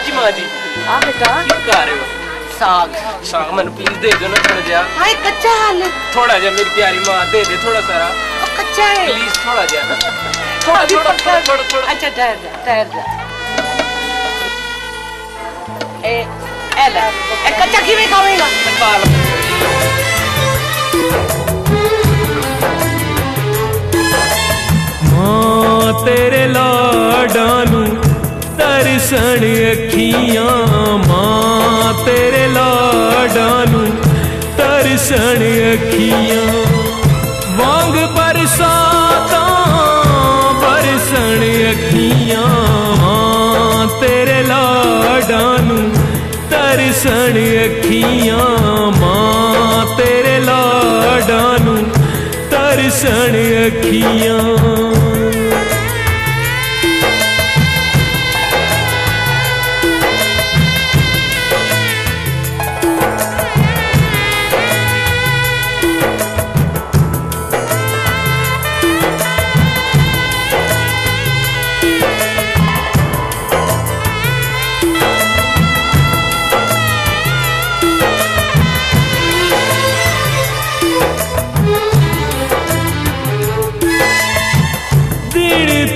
जी माँ जी हाँ बेटा क्यों खा रहे हो? साग साग मन प्लीज दे दो ना थोड़ा जा। हाय कच्चा हाल है थोड़ा जा मेरी प्यारी माँ दे दे थोड़ा सारा कच्चा है प्लीज थोड़ा जा ना अभी थोड़ा पक्का थोड़ा थोड़ा अच्छा ठहर जा ए ले कच्चा किਵੇਂ खावेगा खा लो। मां तेरे लाडां नू तरसण अखियां मां तेरे लाडां नू तरसण अखियां वांग बरसातां बरसण अखियां मां तेरे लाडां नू तरसण अखियां मां तेरे लाडां नू तरसण अखियां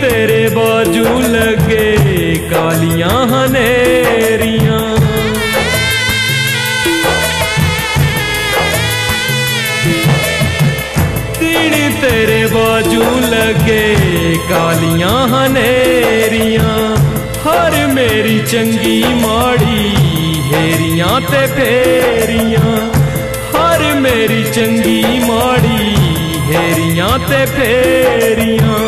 तेरे बाजू लगे कालियां हनेरियां दिन तेरे बाजू लगे कालियां हनेरियां हर मेरी चंगी माड़ी हेरियां ते फेरियां हर मेरी चंगी माड़ी हेरियां ते फेरियां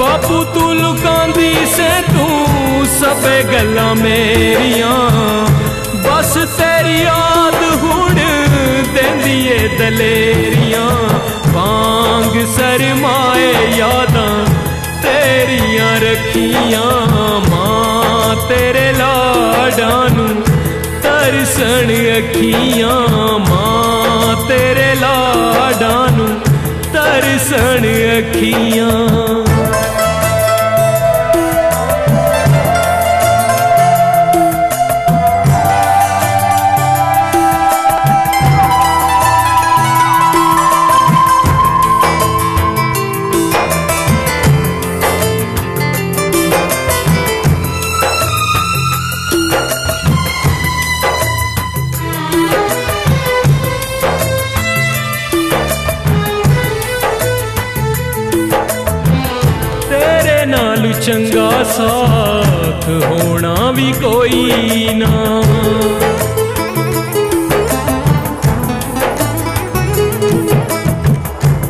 बापू तू लुकांदी से तू सबे गल्लां मेरियां बस तेरी याद हुण देंदी ए दलेरियां वांग सरमाए यादां तेरियां रखियां मां तेरे लाडां नू तरसण अखियां मां तेरे लाडां नू तरसण अखियां चंगा साथ होना भी कोई ना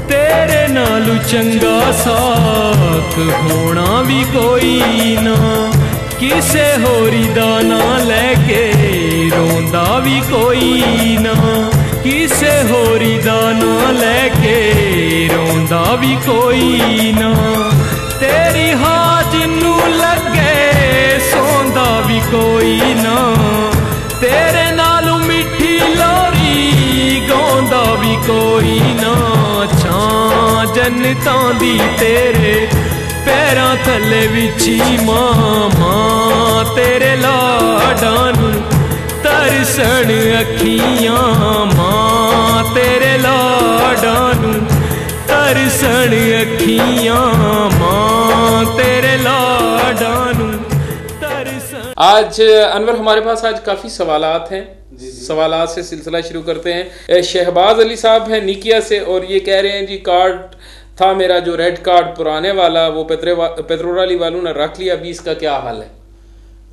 तेरे नालू चंगा साथ होना भी कोई ना किसे होरी दा ना लेके रोंदा भी कोई ना किसे होरी दा ना लेके रोंदा भी कोई ना तेरी हाज नू लगे सोंदा भी कोई ना तेरे नालू मिठी लोरी गांदा भी कोई ना छां जन्नतां दी तेरे पैरां थल्ले विछी मां तेरे लाडां नू तरसण अखियां मां तेरे लाडां नू तरसण अखियां मां तेरे लाडां नू तरसण। आज अनवर हमारे पास आज काफ़ी सवालात हैं सवालात से सिलसिला शुरू करते हैं। शहबाज अली साहब हैं निकिया से और ये कह रहे हैं जी कार्ड था मेरा जो रेड कार्ड पुराने वाला वो पेट्रोल वालों ने रख लिया अभी इसका क्या हाल है?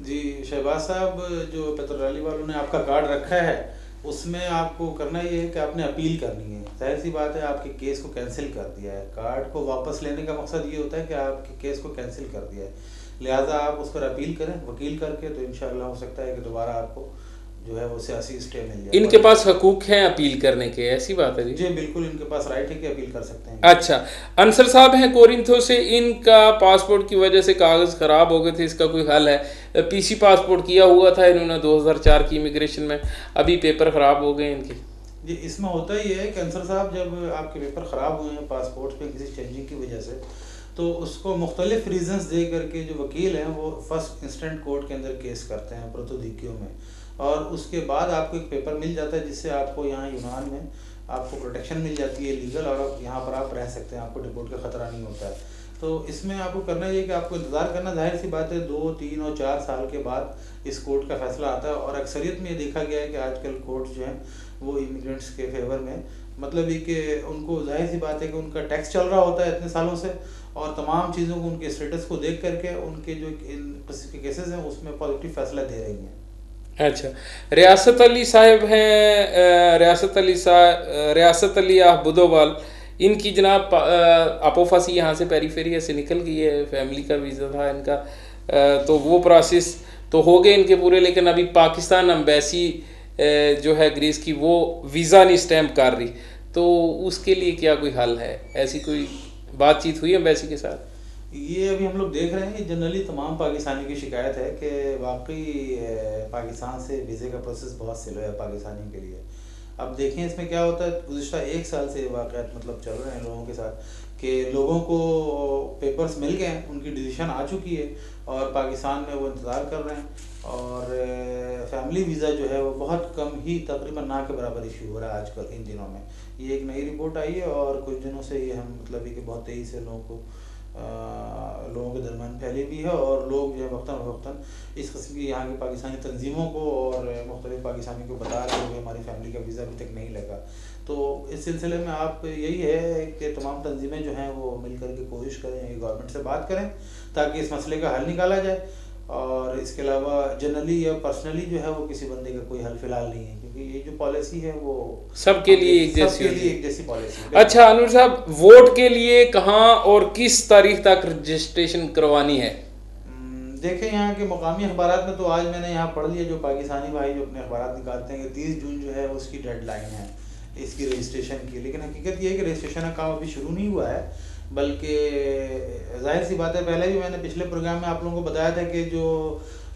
जी शहबाज साहब जो पेट्रोल वालों ने आपका कार्ड रखा है उसमें आपको करना ये है कि आपने अपील करनी है। जाहिर सी बात है आपके केस को कैंसिल कर दिया है। कार्ड को वापस लेने का मकसद ये होता है कि आपके केस को कैंसिल कर दिया है, लिहाजा आप उस पर अपील करें वकील करके, तो इंशाल्लाह हो सकता है कि दोबारा आपको जो है वो सियासी स्टे मिल जाए। इनके पास हकूक हैं अपील करने के, ऐसी बात है जी? जी बिल्कुल, इनके पास राइट है कि अपील कर सकते हैं। अच्छा, अंसर साहब हैं कोरिंथो से, इनका पासपोर्ट की वजह से कागज़ ख़राब हो गए थे, इसका कोई हल है? पीसी पासपोर्ट किया हुआ था इन्होंने 2004 की इमिग्रेशन में, अभी पेपर ख़राब हो गए इनके। जी इसमें होता ही है कि अंसर साहब जब आपके पेपर ख़राब हुए हैं पासपोर्ट पे किसी चेंजिंग की वजह से, तो उसको मुख्तलिफ रीजंस दे करके जो वकील हैं वो फर्स्ट इंस्टेंट कोर्ट के अंदर केस करते हैं प्रोतोदिकियों में, और उसके बाद आपको एक पेपर मिल जाता है जिससे आपको यहाँ यूनान में आपको प्रोटेक्शन मिल जाती है लीगल, और यहाँ पर आप रह सकते हैं, आपको डिपोर्ट का खतरा नहीं होता है। तो इसमें आपको करना ये कि आपको इंतज़ार करना, जाहिर सी बात है 2, 3 और 4 साल के बाद इस कोर्ट का फैसला आता है। और अक्सरियत में ये देखा गया है कि आजकल कोर्ट जो हैं वो इमिग्रेंट्स के फेवर में, मतलब ये कि उनको जाहिर सी बात है कि उनका टैक्स चल रहा होता है इतने सालों से, और तमाम चीज़ों को उनके स्टेटस को देख करके उनके जो इन स्पेसिफिक केसेस हैं उसमें पॉजिटिव फैसला दे रही हैं। अच्छा, रियासत अली साहब हैं, रियासत अली बुदोवाल, इनकी जनाब अपोफासी यहाँ से पेरीफेरिया से निकल गई है, फैमिली का वीज़ा था इनका, तो वो प्रोसेस तो हो गए इनके पूरे, लेकिन अभी पाकिस्तान एम्बेसी जो है ग्रीस की वो वीज़ा नहीं स्टैम्प कर रही, तो उसके लिए क्या कोई हल है? ऐसी कोई बातचीत हुई एम्बेसी के साथ? ये अभी हम लोग देख रहे हैं, जनरली तमाम पाकिस्तानी की शिकायत है कि वाकई पाकिस्तान से वीज़े का प्रोसेस बहुत स्लो है पाकिस्तानी के लिए। अब देखें इसमें क्या होता है, गुज़िश्ता 1 साल से वाक़यात मतलब चल रहे हैं लोगों के साथ कि लोगों को पेपर्स मिल गए हैं, उनकी डिसीजन आ चुकी है और पाकिस्तान में वो इंतज़ार कर रहे हैं, और फैमिली वीज़ा जो है वो बहुत कम ही, तकरीबन ना के बराबर इशू हो रहा है आजकल इन दिनों में। ये एक नई रिपोर्ट आई है और कुछ दिनों से ये हम मतलब ये कि बहुत तेज़ी से लोगों के दरमियान फैली हुई है, और लोग जो है वक्तन फ़वक्तन इस किस्म की यहाँ की पाकिस्तानी तंजीमों को और मुख्तलिफ पाकिस्तानी को बता रहे हैं कि हमारी फैमिली का वीज़ा अभी तक नहीं लगा। तो इस सिलसिले में आप यही है कि तमाम तंजीमें जो हैं वो मिल कर के कोशिश करें, गवर्नमेंट से बात करें ताकि इस मसले का हल निकाला जाए। और इसके अलावा जनरली या पर्सनली जो है वो किसी बंदे का कोई हल फिलहाल नहीं है, क्योंकि ये जो पॉलिसी है वो सबके लिए एक जैसी पॉलिसी है। अच्छा अनवर साहब, वोट के लिए कहाँ और किस तारीख तक रजिस्ट्रेशन करवानी है? देखें यहाँ के मुकामी अखबारात में तो आज मैंने यहाँ पढ़ लिया, जो पाकिस्तानी भाई जो अपने अखबारात निकालते हैं कि 30 जून जो है उसकी डेडलाइन है इसकी रजिस्ट्रेशन की, लेकिन हकीकत ये है कि रजिस्ट्रेशन का काम अभी शुरू नहीं हुआ है, बल्कि जाहिर सी बात है, पहले भी मैंने पिछले प्रोग्राम में आप लोगों को बताया था कि जो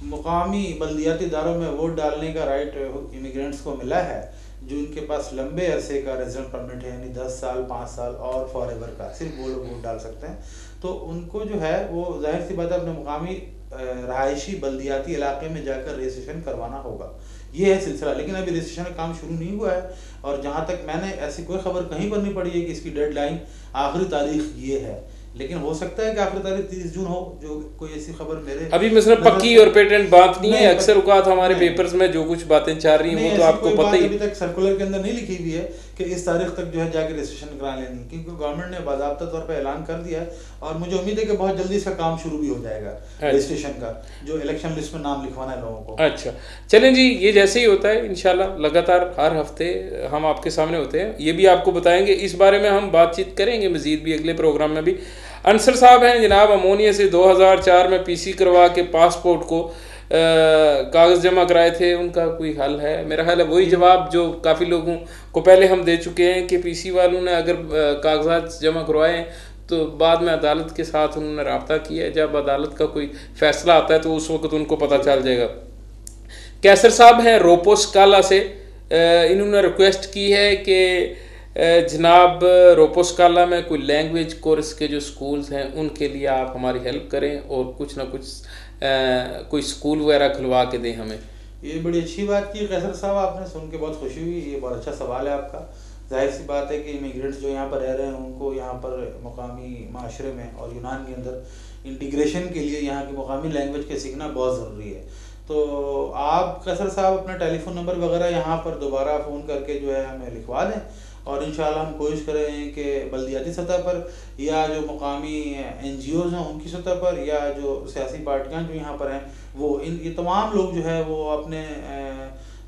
मुकामी बल्दियाती इदारों में वोट डालने का राइट इमिग्रेंट्स को मिला है, जो उनके पास लंबे अरसे का रेजिडेंट परमिट है, यानी 10 साल 5 साल और फॉरएवर का, सिर्फ वो लोग वोट डाल सकते हैं। तो उनको जो है वो जाहिर सी बात है अपने मुकामी रहायशी बल्दियाती इलाके में जाकर रजिस्ट्रेशन करवाना होगा, ये है सिलसिला। लेकिन अभी रजिस्ट्रेशन का काम शुरू नहीं हुआ है, और जहाँ तक मैंने ऐसी कोई खबर कहीं पर नहीं पड़ी है कि इसकी डेडलाइन आखिरी तारीख ये है, लेकिन हो सकता है कि आखिरी तारीख 30 जून हो, जो कोई ऐसी खबर मेरे अभी मतलब पक्की और पेटेंट बात नहीं है। अक्सर औकात हमारे पेपर्स में जो कुछ बातें चल रही हैं वो तो आपको पता ही, अभी तक सर्कुलर के अंदर नहीं लिखी हुई है कि इस तारीख तक जो है जाके रजिस्ट्रेशन करा लेनी, क्योंकि गवर्नमेंट ने बाज़ाब्ता तौर पर ऐलान कर दिया है, और मुझे उम्मीद है कि बहुत जल्दी इसका काम शुरू भी हो जाएगा रजिस्ट्रेशन का, जो इलेक्शन लिस्ट में नाम लिखवाना है लोगों को। अच्छा चलें जी, ये जैसे ही होता है इंशाल्लाह लगातार हर हफ्ते हम आपके सामने होते हैं, ये भी आपको बताएंगे, इस बारे में हम बातचीत करेंगे मजीद भी अगले प्रोग्राम में भी। अंसर साहब हैं जनाब, अमोनिया से 2004 में पीसी करवा के पासपोर्ट को कागज़ जमा कराए थे, उनका कोई हल है? मेरा ख्याल है वही जवाब जो काफ़ी लोगों को पहले हम दे चुके हैं कि पीसी वालों ने अगर कागजात जमा करवाए तो बाद में अदालत के साथ उन्होंने रब्ता किया है, जब अदालत का कोई फ़ैसला आता है तो उस वक्त उनको पता चल जाएगा। कैसर साहब हैं रोपोस्काला से, इन्होंने रिक्वेस्ट की है कि जनाब रोपोस्काला में कोई लैंग्वेज कोर्स के जो स्कूल्स हैं उनके लिए आप हमारी हेल्प करें और कुछ ना कुछ कोई स्कूल वगैरह खुलवा के दें हमें। ये बड़ी अच्छी बात की कैसर साहब, आपने सुन के बहुत खुशी हुई, ये बहुत अच्छा सवाल है आपका। जाहिर सी बात है कि इमिग्रेंट्स जो यहाँ पर रह रहे हैं उनको यहाँ पर मुकामी माशरे में और यूनान के अंदर इंटीग्रेशन के लिए यहाँ की मुकामी लैंग्वेज के सीखना बहुत ज़रूरी है। तो आप कैसर साहब अपना टेलीफोन नंबर वगैरह यहाँ पर दोबारा फ़ोन करके जो है हमें लिखवा दें, और इंशाल्लाह हम कोशिश करें कि बल्दियाती सतह पर या जो मुकामी NGOs हैं उनकी सतह पर या जो सियासी पार्टियाँ जो यहाँ पर हैं वो ये तमाम लोग जो है वो अपने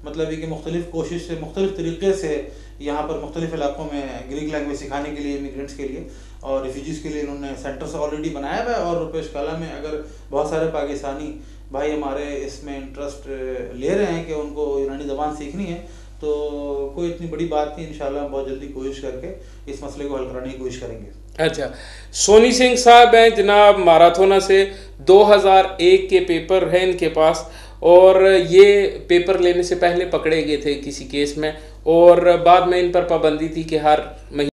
मतलब ये कि मुख्तलिफ कोशिश से मुख्तलिफ तरीक़े से यहाँ पर मुख्तलिफ इलाकों में ग्रीक लैंग्वेज सिखाने के लिए इमिग्रेंट्स के लिए और रिफ्यूजीज़ के लिए इन्होंने सेंटर्स ऑलरेडी बनाया हुआ है। और रोपोस्काला में अगर बहुत सारे पाकिस्तानी भाई हमारे इसमें इंटरेस्ट ले रहे हैं कि उनको यूनानी ज़बान सीखनी है, तो कोई इतनी बड़ी बात नहीं, इंशाल्लाह हम बहुत जल्दी कोशिश करके इस मसले को हल कराने की कोशिश करेंगे। अच्छा, सोनी सिंह साहब हैं जनाब माराथोना से, 2001 के पेपर हैं इनके पास, और ये पेपर लेने से पहले पकड़े गए थे किसी केस में, और बाद में इन पर पाबंदी थी कि हर महीने